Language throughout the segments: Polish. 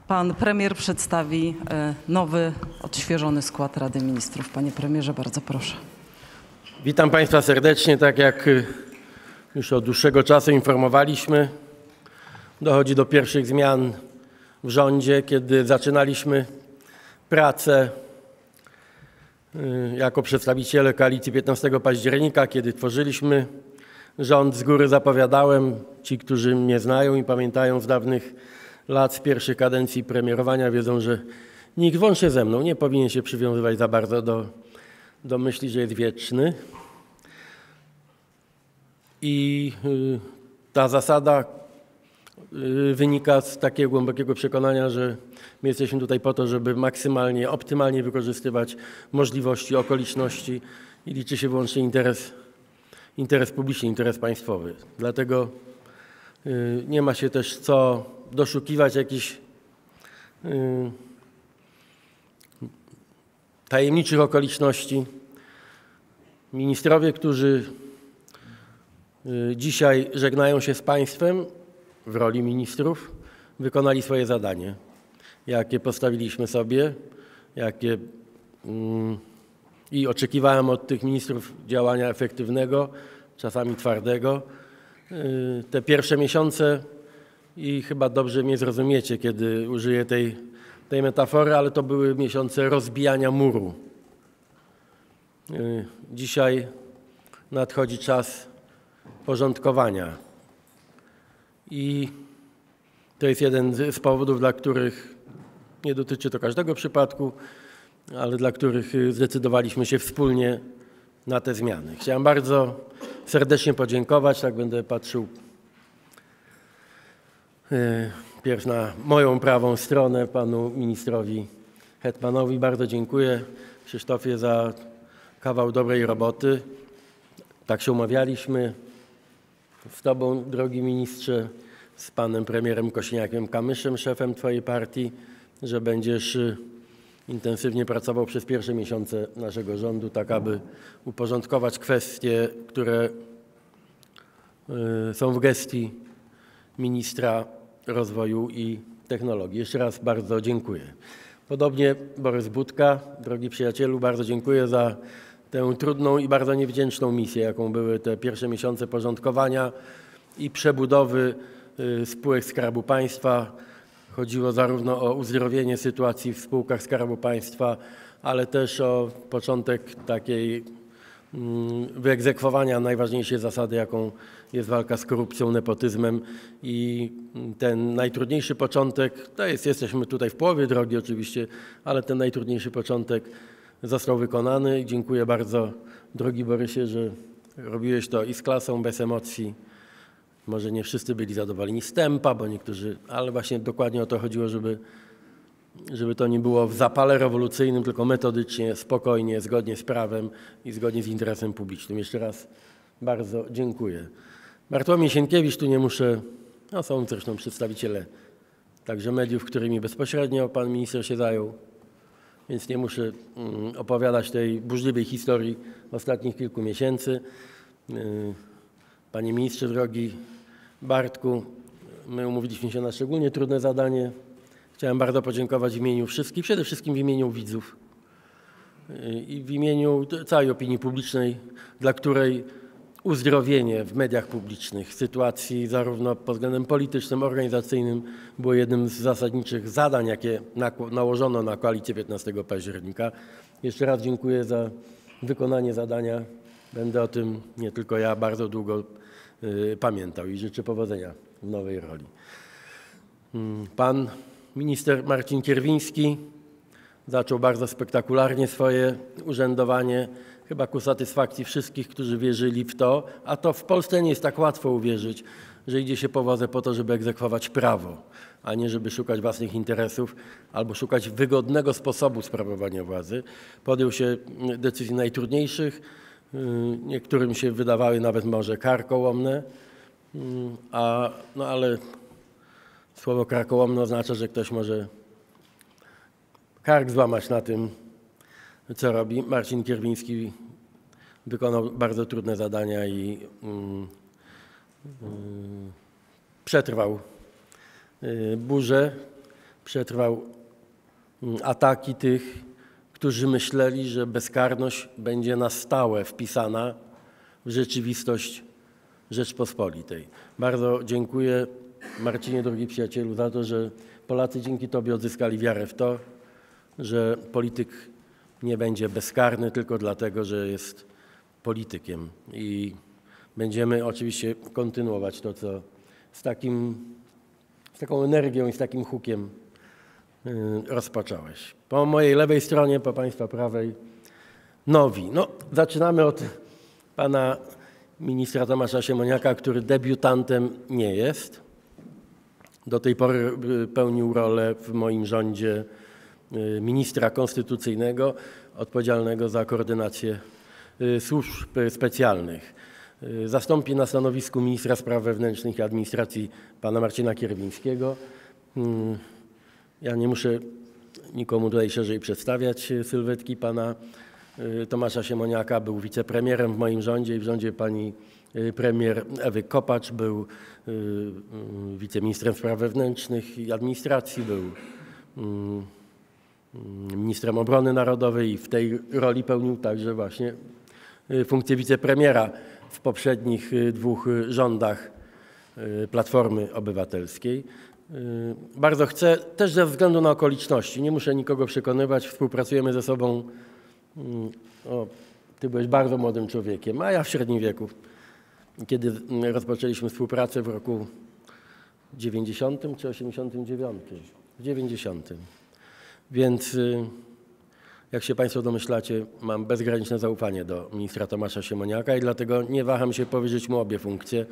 Pan premier przedstawi nowy, odświeżony skład Rady Ministrów. Panie premierze, bardzo proszę. Witam Państwa serdecznie. Tak jak już od dłuższego czasu informowaliśmy, dochodzi do pierwszych zmian w rządzie. Kiedy zaczynaliśmy pracę jako przedstawiciele koalicji 15 października, kiedy tworzyliśmy rząd, z góry zapowiadałem, ci, którzy mnie znają i pamiętają z dawnych lat, z pierwszej kadencji premierowania, wiedzą, że nikt włącznie ze mną nie powinien się przywiązywać za bardzo do myśli, że jest wieczny. I ta zasada wynika z takiego głębokiego przekonania, że my jesteśmy tutaj po to, żeby maksymalnie, optymalnie wykorzystywać możliwości, okoliczności i liczy się wyłącznie interes publiczny, interes państwowy. Dlatego nie ma się też co doszukiwać jakichś tajemniczych okoliczności. Ministrowie, którzy dzisiaj żegnają się z państwem w roli ministrów, wykonali swoje zadanie, jakie postawiliśmy sobie, i oczekiwałem od tych ministrów działania efektywnego, czasami twardego. Te pierwsze miesiące, i chyba dobrze mnie zrozumiecie, kiedy użyję tej metafory, ale to były miesiące rozbijania muru. Dzisiaj nadchodzi czas porządkowania. I to jest jeden z powodów, dla których, nie dotyczy to każdego przypadku, ale dla których zdecydowaliśmy się wspólnie na te zmiany. Chciałem bardzo serdecznie podziękować, tak będę patrzył pierw na moją prawą stronę, panu ministrowi Hetmanowi. Bardzo dziękuję, Krzysztofie, za kawał dobrej roboty. Tak się umawialiśmy z tobą, drogi ministrze, z panem premierem Kosiniakiem-Kamyszem, szefem twojej partii, że będziesz intensywnie pracował przez pierwsze miesiące naszego rządu, tak aby uporządkować kwestie, które są w gestii ministra rozwoju i technologii. Jeszcze raz bardzo dziękuję. Podobnie Borys Budka, drogi przyjacielu, bardzo dziękuję za tę trudną i bardzo niewdzięczną misję, jaką były te pierwsze miesiące porządkowania i przebudowy spółek Skarbu Państwa. Chodziło zarówno o uzdrowienie sytuacji w spółkach Skarbu Państwa, ale też o początek takiej wyegzekwowania najważniejszej zasady, jaką jest walka z korupcją, nepotyzmem. I ten najtrudniejszy początek, jesteśmy tutaj w połowie drogi oczywiście, ale ten najtrudniejszy początek został wykonany. Dziękuję bardzo, drogi Borysie, że robiłeś to i z klasą, bez emocji. Może nie wszyscy byli zadowoleni z tempa, bo niektórzy, ale właśnie dokładnie o to chodziło, żeby to nie było w zapale rewolucyjnym, tylko metodycznie, spokojnie, zgodnie z prawem i zgodnie z interesem publicznym. Jeszcze raz bardzo dziękuję. Bartłomiej Sienkiewicz, tu nie muszę, są zresztą przedstawiciele także mediów, którymi bezpośrednio pan minister się zajął, więc nie muszę opowiadać tej burzliwej historii ostatnich kilku miesięcy. Panie ministrze, drogi Bartku, my umówiliśmy się na szczególnie trudne zadanie. Chciałem bardzo podziękować w imieniu wszystkich, przede wszystkim w imieniu widzów i w imieniu całej opinii publicznej, dla której uzdrowienie w mediach publicznych sytuacji zarówno pod względem politycznym, organizacyjnym było jednym z zasadniczych zadań, jakie nałożono na koalicję 15 października. Jeszcze raz dziękuję za wykonanie zadania. Będę o tym nie tylko ja bardzo długo pamiętał i życzę powodzenia w nowej roli. Pan minister Marcin Kierwiński zaczął bardzo spektakularnie swoje urzędowanie, chyba ku satysfakcji wszystkich, którzy wierzyli w to, a to w Polsce nie jest tak łatwo uwierzyć, że idzie się po władzę po to, żeby egzekwować prawo, a nie żeby szukać własnych interesów albo szukać wygodnego sposobu sprawowania władzy. Podjął się decyzji najtrudniejszych, niektórym się wydawały nawet może karkołomne, ale słowo karkołomne oznacza, że ktoś może kark złamać na tym, co robi. Marcin Kierwiński wykonał bardzo trudne zadania i przetrwał burzę. przetrwał ataki tych, którzy myśleli, że bezkarność będzie na stałe wpisana w rzeczywistość Rzeczpospolitej. Bardzo dziękuję, Marcinie, drogi przyjacielu, za to, że Polacy dzięki Tobie odzyskali wiarę w to, że polityk nie będzie bezkarny tylko dlatego, że jest politykiem. I będziemy oczywiście kontynuować to, co z taką energią i z takim hukiem rozpocząłeś. Po mojej lewej stronie, po Państwa prawej, nowi. No, zaczynamy od pana ministra Tomasza Siemoniaka, który debiutantem nie jest. Do tej pory pełnił rolę w moim rządzie ministra konstytucyjnego odpowiedzialnego za koordynację służb specjalnych. Zastąpi na stanowisku ministra spraw wewnętrznych i administracji pana Marcina Kierwińskiego. Ja nie muszę nikomu tutaj szerzej przedstawiać sylwetki pana Tomasza Siemoniaka. Był wicepremierem w moim rządzie i w rządzie pani premier Ewy Kopacz, był wiceministrem spraw wewnętrznych i administracji, był ministrem obrony narodowej i w tej roli pełnił także właśnie funkcję wicepremiera w poprzednich dwóch rządach Platformy Obywatelskiej. Bardzo chcę, też ze względu na okoliczności, nie muszę nikogo przekonywać, współpracujemy ze sobą. Ty byłeś bardzo młodym człowiekiem, a ja w średnim wieku. Kiedy rozpoczęliśmy współpracę w roku 90 czy 89? W 90. Więc jak się Państwo domyślacie, mam bezgraniczne zaufanie do ministra Tomasza Siemoniaka i dlatego nie waham się powierzyć mu obie funkcje.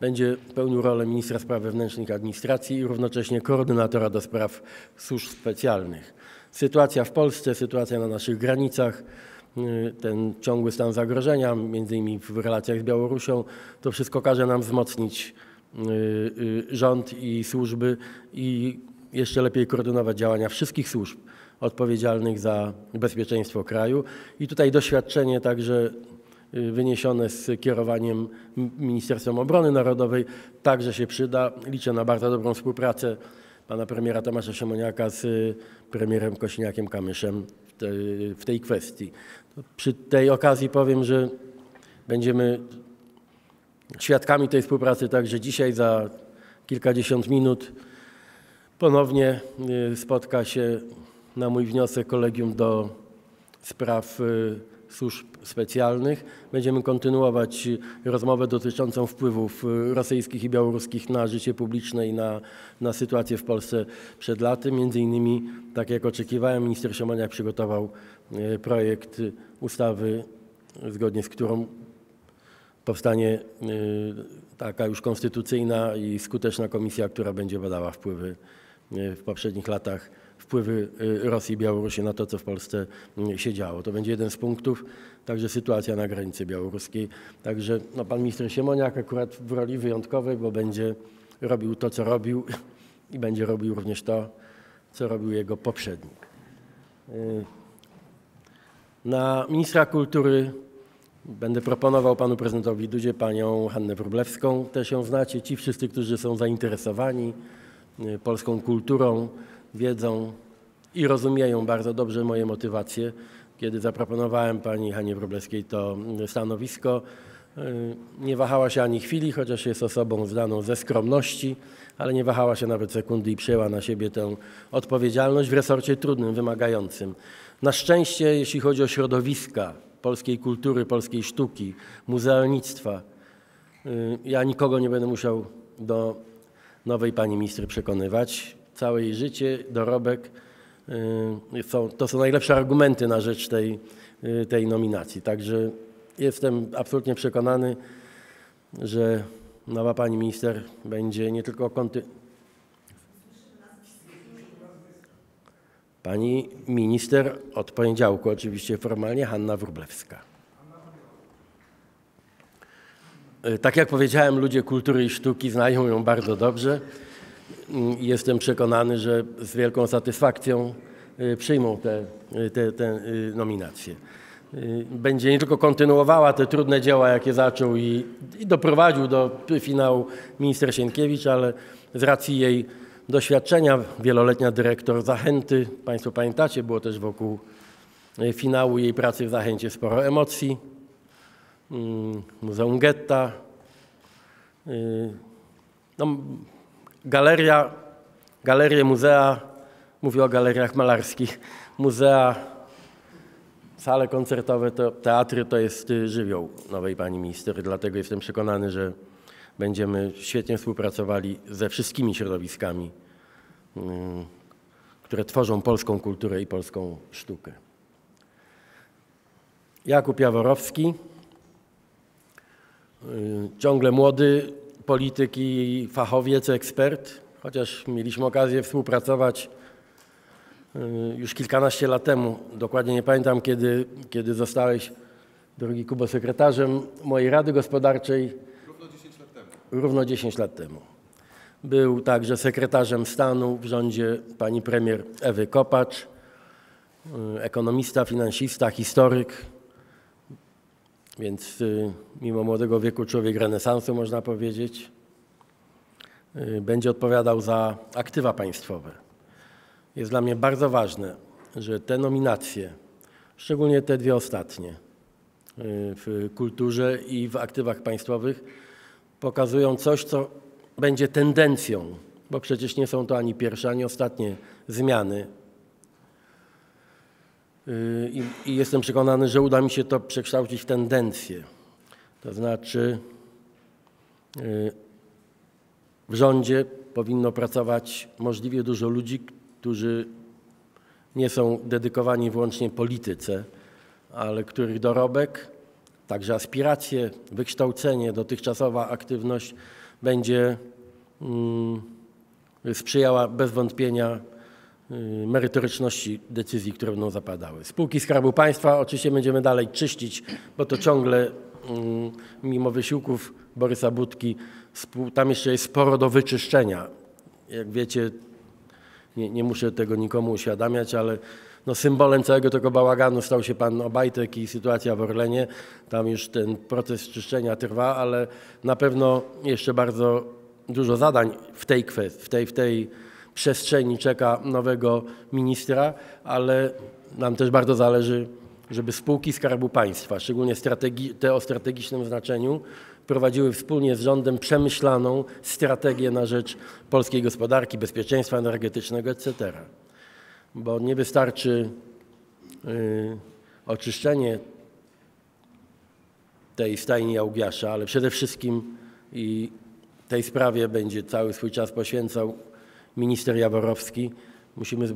Będzie pełnił rolę ministra spraw wewnętrznych i administracji i równocześnie koordynatora do spraw służb specjalnych. Sytuacja w Polsce, sytuacja na naszych granicach, ten ciągły stan zagrożenia, między innymi w relacjach z Białorusią, to wszystko każe nam wzmocnić rząd i służby i jeszcze lepiej koordynować działania wszystkich służb odpowiedzialnych za bezpieczeństwo kraju. I tutaj doświadczenie także wyniesione z kierowaniem Ministerstwem Obrony Narodowej także się przyda. Liczę na bardzo dobrą współpracę pana premiera Tomasza Siemoniaka z premierem Kosiniakiem-Kamyszem w tej kwestii. Przy tej okazji powiem, że będziemy świadkami tej współpracy także dzisiaj. Za kilkadziesiąt minut ponownie spotka się na mój wniosek Kolegium do Spraw Służb Specjalnych. Będziemy kontynuować rozmowę dotyczącą wpływów rosyjskich i białoruskich na życie publiczne i na sytuację w Polsce przed laty. Między innymi, tak jak oczekiwałem, minister Siemoniak przygotował projekt ustawy, zgodnie z którą powstanie taka już konstytucyjna i skuteczna komisja, która będzie badała wpływy w poprzednich latach, wpływy Rosji i Białorusi na to, co w Polsce się działo. To będzie jeden z punktów, także sytuacja na granicy białoruskiej. Także pan minister Siemoniak akurat w roli wyjątkowej, bo będzie robił to, co robił i będzie robił również to, co robił jego poprzednik. Na ministra kultury będę proponował panu prezydentowi Dudzie panią Hannę Wróblewską. Też ją znacie. Ci wszyscy, którzy są zainteresowani polską kulturą, wiedzą i rozumieją bardzo dobrze moje motywacje. Kiedy zaproponowałem pani Hannie Wróblewskiej to stanowisko, nie wahała się ani chwili, chociaż jest osobą znaną ze skromności, ale nie wahała się nawet sekundy i przyjęła na siebie tę odpowiedzialność w resorcie trudnym, wymagającym. Na szczęście, jeśli chodzi o środowiska polskiej kultury, polskiej sztuki, muzealnictwa, ja nikogo nie będę musiał do nowej pani ministry przekonywać. Całe jej życie, dorobek, to są najlepsze argumenty na rzecz tej nominacji. Także jestem absolutnie przekonany, że nowa pani minister będzie nie tylko pani minister od poniedziałku oczywiście formalnie Hanna Wróblewska. Tak jak powiedziałem, ludzie kultury i sztuki znają ją bardzo dobrze. Jestem przekonany, że z wielką satysfakcją przyjmą te nominacje. Będzie nie tylko kontynuowała te trudne dzieła, jakie zaczął i doprowadził do finału minister Sienkiewicz, ale z racji jej doświadczenia, wieloletnia dyrektor Zachęty. Państwo pamiętacie, było też wokół finału jej pracy w Zachęcie sporo emocji. Muzeum Getta. No, galerie, muzea, mówię o galeriach malarskich, muzea, sale koncertowe, teatry to jest żywioł nowej pani minister. Dlatego jestem przekonany, że będziemy świetnie współpracowali ze wszystkimi środowiskami, które tworzą polską kulturę i polską sztukę. Jakub Jaworowski, ciągle młody polityk i fachowiec, ekspert, chociaż mieliśmy okazję współpracować już kilkanaście lat temu. Dokładnie nie pamiętam, kiedy zostałeś, drogi Kubo, sekretarzem mojej Rady Gospodarczej. Równo 10 lat temu. Był także sekretarzem stanu w rządzie pani premier Ewy Kopacz, ekonomista, finansista, historyk, więc mimo młodego wieku człowiek renesansu, można powiedzieć. Będzie odpowiadał za aktywa państwowe. Jest dla mnie bardzo ważne, że te nominacje, szczególnie te dwie ostatnie, w kulturze i w aktywach państwowych, pokazują coś, co będzie tendencją, bo przecież nie są to ani pierwsze, ani ostatnie zmiany. I jestem przekonany, że uda mi się to przekształcić w tendencję. To znaczy w rządzie powinno pracować możliwie dużo ludzi, którzy nie są dedykowani wyłącznie polityce, ale których dorobek, także aspiracje, wykształcenie, dotychczasowa aktywność będzie sprzyjała bez wątpienia merytoryczności decyzji, które będą zapadały. Spółki Skarbu Państwa oczywiście będziemy dalej czyścić, bo to ciągle mimo wysiłków Borysa Budki tam jeszcze jest sporo do wyczyszczenia. Jak wiecie, nie muszę tego nikomu uświadamiać, ale no symbolem całego tego bałaganu stał się pan Obajtek i sytuacja w Orlenie. Tam już ten proces czyszczenia trwa, ale na pewno jeszcze bardzo dużo zadań w tej kwestii, w tej przestrzeni czeka nowego ministra, ale nam też bardzo zależy, żeby spółki Skarbu Państwa, szczególnie te o strategicznym znaczeniu, prowadziły wspólnie z rządem przemyślaną strategię na rzecz polskiej gospodarki, bezpieczeństwa energetycznego, etc. Bo nie wystarczy oczyszczenie tej stajni Jałgiasza, ale przede wszystkim i tej sprawie będzie cały swój czas poświęcał minister Jaworowski. Musimy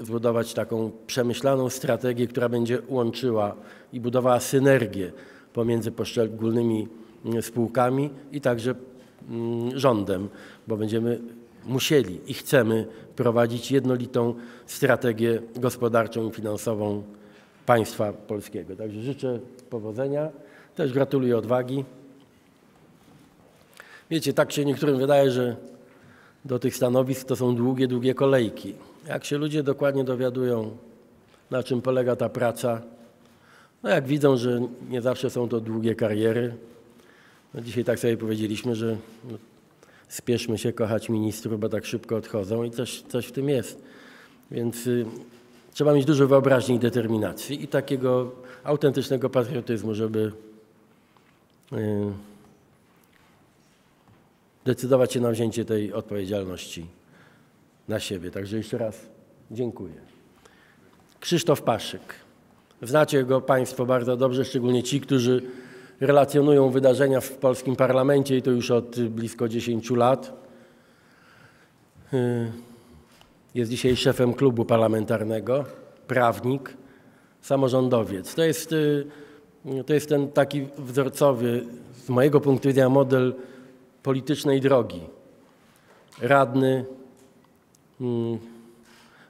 zbudować taką przemyślaną strategię, która będzie łączyła i budowała synergię pomiędzy poszczególnymi spółkami i także rządem, bo będziemy musieli i chcemy prowadzić jednolitą strategię gospodarczą i finansową państwa polskiego. Także życzę powodzenia, też gratuluję odwagi. Wiecie, tak się niektórym wydaje, że do tych stanowisk to są długie kolejki. Jak się ludzie dokładnie dowiadują, na czym polega ta praca, no jak widzą, że nie zawsze są to długie kariery. No dzisiaj tak sobie powiedzieliśmy, że spieszmy się kochać ministrów, bo tak szybko odchodzą i coś w tym jest. Więc trzeba mieć dużo wyobraźni i determinacji i takiego autentycznego patriotyzmu, żeby decydować się na wzięcie tej odpowiedzialności na siebie. Także jeszcze raz dziękuję. Krzysztof Paszyk. Znacie go Państwo bardzo dobrze, szczególnie ci, którzy relacjonują wydarzenia w polskim parlamencie i to już od blisko 10 lat. Jest dzisiaj szefem klubu parlamentarnego, prawnik, samorządowiec. To jest ten taki wzorcowy, z mojego punktu widzenia, model politycznej drogi. Radny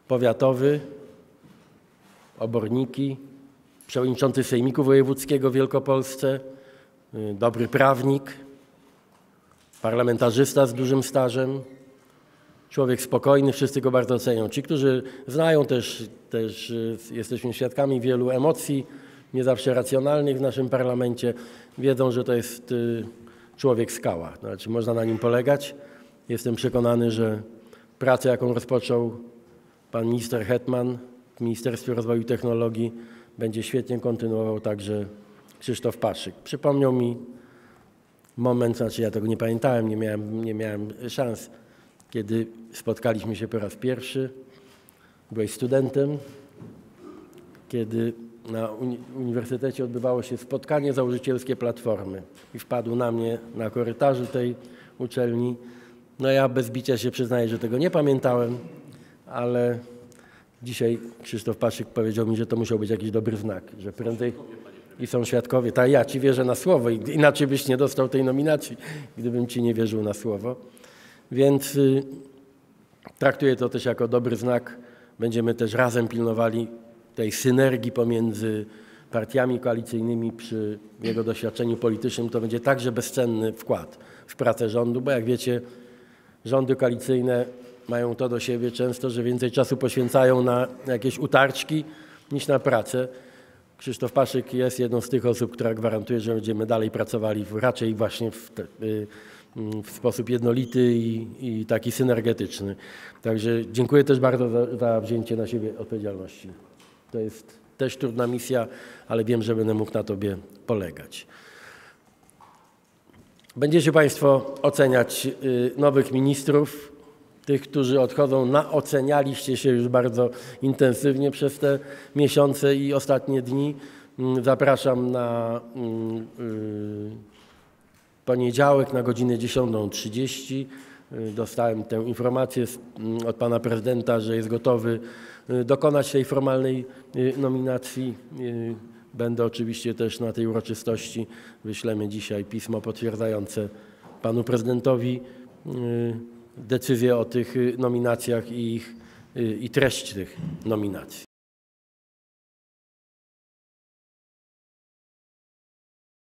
powiatowy, oborniki, przewodniczący Sejmiku Wojewódzkiego w Wielkopolsce, dobry prawnik, parlamentarzysta z dużym stażem, człowiek spokojny, wszyscy go bardzo cenią. Ci, którzy znają też jesteśmy świadkami wielu emocji, nie zawsze racjonalnych w naszym parlamencie, wiedzą, że to jest człowiek skała. Znaczy, można na nim polegać. Jestem przekonany, że pracę, jaką rozpoczął pan minister Hetman w Ministerstwie Rozwoju i Technologii, będzie świetnie kontynuował także Krzysztof Paszyk. Przypomniał mi moment, znaczy ja tego nie pamiętałem, nie miałem szans, kiedy spotkaliśmy się po raz pierwszy. Byłeś studentem, kiedy na uniwersytecie odbywało się spotkanie założycielskie Platformy i wpadł na mnie na korytarzu tej uczelni. No ja bez bicia się przyznaję, że tego nie pamiętałem, ale dzisiaj Krzysztof Paszyk powiedział mi, że to musiał być jakiś dobry znak, że prędzej i są świadkowie. Tak, ja ci wierzę na słowo, inaczej byś nie dostał tej nominacji, gdybym ci nie wierzył na słowo. Więc traktuję to też jako dobry znak. Będziemy też razem pilnowali tej synergii pomiędzy partiami koalicyjnymi przy jego doświadczeniu politycznym. To będzie także bezcenny wkład w pracę rządu, bo jak wiecie, rządy koalicyjne mają to do siebie często, że więcej czasu poświęcają na jakieś utarczki niż na pracę. Krzysztof Paszyk jest jedną z tych osób, która gwarantuje, że będziemy dalej pracowali raczej właśnie w sposób jednolity i taki synergetyczny. Także dziękuję też bardzo za wzięcie na siebie odpowiedzialności. To jest też trudna misja, ale wiem, że będę mógł na tobie polegać. Będziecie państwo oceniać nowych ministrów. Tych, którzy odchodzą, naocenialiście się już bardzo intensywnie przez te miesiące i ostatnie dni. Zapraszam na poniedziałek na godzinę 10:30. Dostałem tę informację od pana prezydenta, że jest gotowy dokonać tej formalnej nominacji. Będę oczywiście też na tej uroczystości. Wyślemy dzisiaj pismo potwierdzające panu prezydentowi decyzję o tych nominacjach i treść tych nominacji.